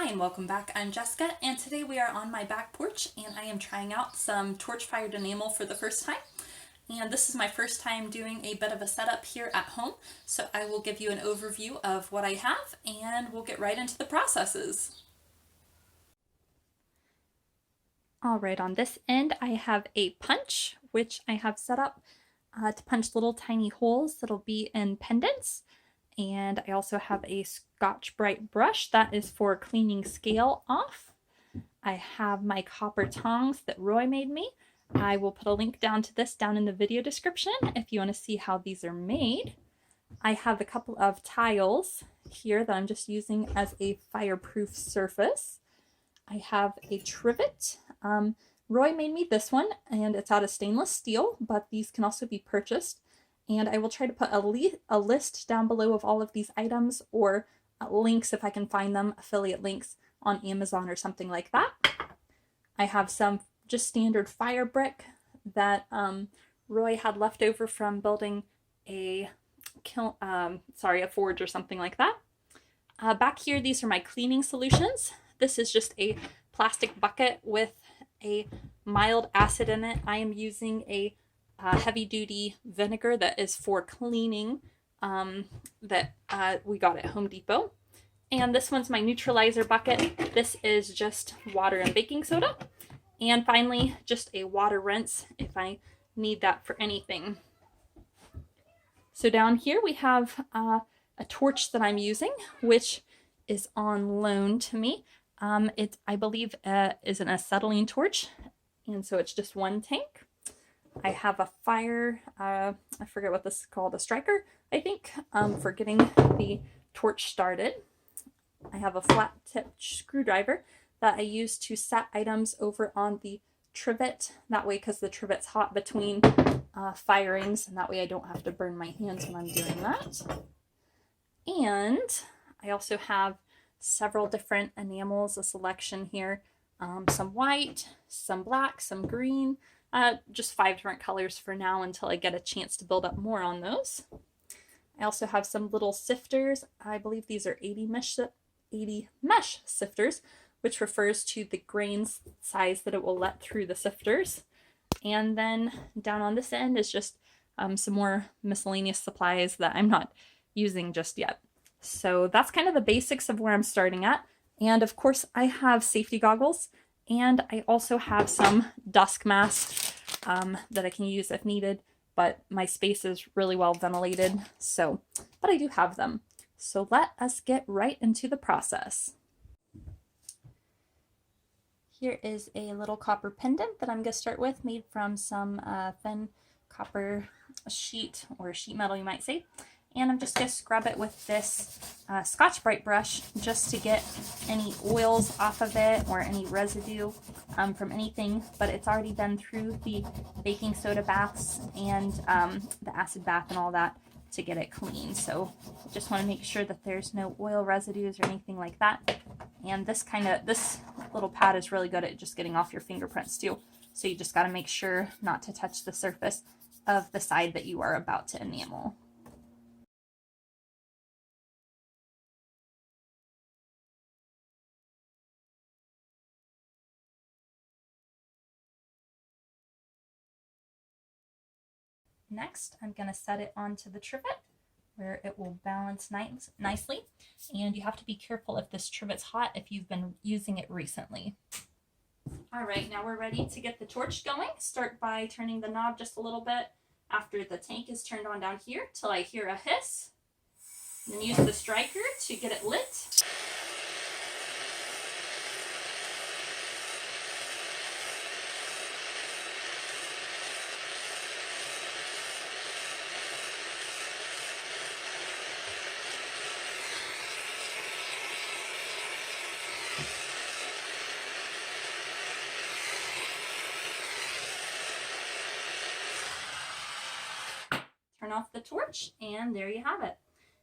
Hi and welcome back. I'm Jessica and today we are on my back porch and I am trying out some torch-fired enamel for the first time. And this is my first time doing a bit of a setup here at home, so I will give you an overview of what I have and we'll get right into the processes. Alright, on this end I have a punch, which I have set up to punch little tiny holes that'll be in pendants. And I also have a Scotch Brite brush that is for cleaning scale off. I have my copper tongs that Roy made me. I will put a link down to this down in the video description if you want to see how these are made. I have a couple of tiles here that I'm just using as a fireproof surface. I have a trivet. Roy made me this one and it's out of stainless steel, but these can also be purchased. And I will try to put a list down below of all of these items, or links if I can find them, affiliate links on Amazon or something like that. I have some just standard fire brick that Roy had left over from building a forge or something like that. Back here, these are my cleaning solutions. This is just a plastic bucket with a mild acid in it. I am using a heavy-duty vinegar that is for cleaning that we got at Home Depot. And this one's my neutralizer bucket. This is just water and baking soda. And finally, just a water rinse if I need that for anything. So down here we have a torch that I'm using, which is on loan to me. It, I believe, is an acetylene torch, and so it's just one tank. I have a fire, I forget what this is called, a striker, I think, for getting the torch started. I have a flat tip screwdriver that I use to set items over on the trivet. That way, because the trivet's hot between firings, and that way I don't have to burn my hands when I'm doing that. And I also have several different enamels, a selection here. Some white, some black, some green. Just 5 different colors for now until I get a chance to build up more on those. I also have some little sifters. I believe these are 80 mesh sifters, which refers to the grain size that it will let through the sifters. And then down on this end is just some more miscellaneous supplies that I'm not using just yet. So that's kind of the basics of where I'm starting at. And of course I have safety goggles, and I also have some dusk masks that I can use if needed, but my space is really well ventilated, but I do have them. So let us get right into the process. Here is a little copper pendant that I'm going to start with, made from some thin copper sheet, or sheet metal you might say. And I'm just going to scrub it with this Scotch Brite brush just to get any oils off of it or any residue from anything, but it's already been through the baking soda baths and the acid bath and all that to get it clean. So just want to make sure that there's no oil residues or anything like that. And this little pad is really good at just getting off your fingerprints too. So you just got to make sure not to touch the surface of the side that you are about to enamel. Next, I'm going to set it onto the trivet where it will balance nicely. And you have to be careful if this trivet's hot if you've been using it recently. All right, now we're ready to get the torch going. Start by turning the knob just a little bit after the tank is turned on down here till I hear a hiss. And then use the striker to get it lit. Turn off the torch, and there you have it.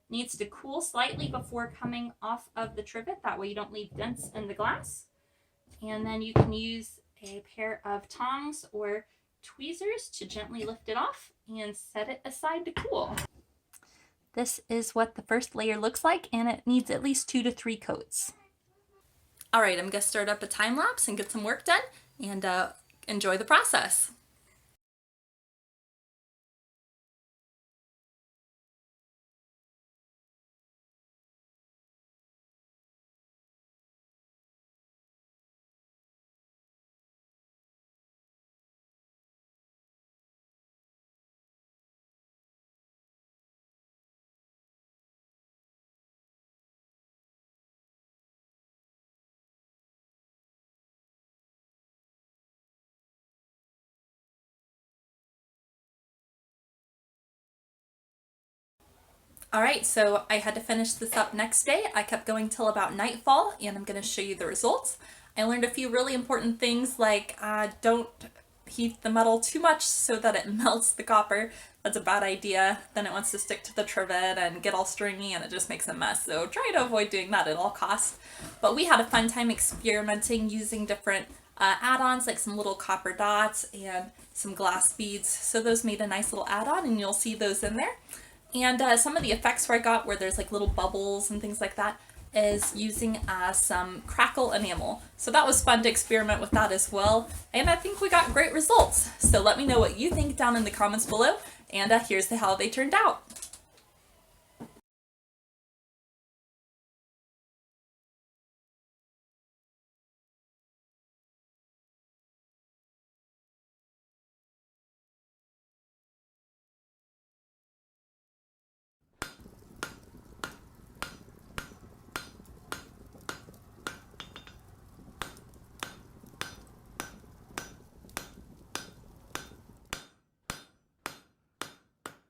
Needs to cool slightly before coming off of the trivet, that way you don't leave dents in the glass. And then you can use a pair of tongs or tweezers to gently lift it off and set it aside to cool. This is what the first layer looks like, and it needs at least 2 to 3 coats. All right, I'm gonna start up a time lapse and get some work done and enjoy the process. All right, so I had to finish this up next day. I kept going till about nightfall, and I'm going to show you the results. I learned a few really important things like don't heat the metal too much so that it melts the copper. That's a bad idea. Then it wants to stick to the trivet and get all stringy and it just makes a mess. So try to avoid doing that at all costs. But we had a fun time experimenting using different add-ons like some little copper dots and some glass beads. So those made a nice little add-on and you'll see those in there. And some of the effects where I got where there's like little bubbles and things like that is using some crackle enamel. So that was fun to experiment with that as well. And I think we got great results. So let me know what you think down in the comments below. And here's how they turned out.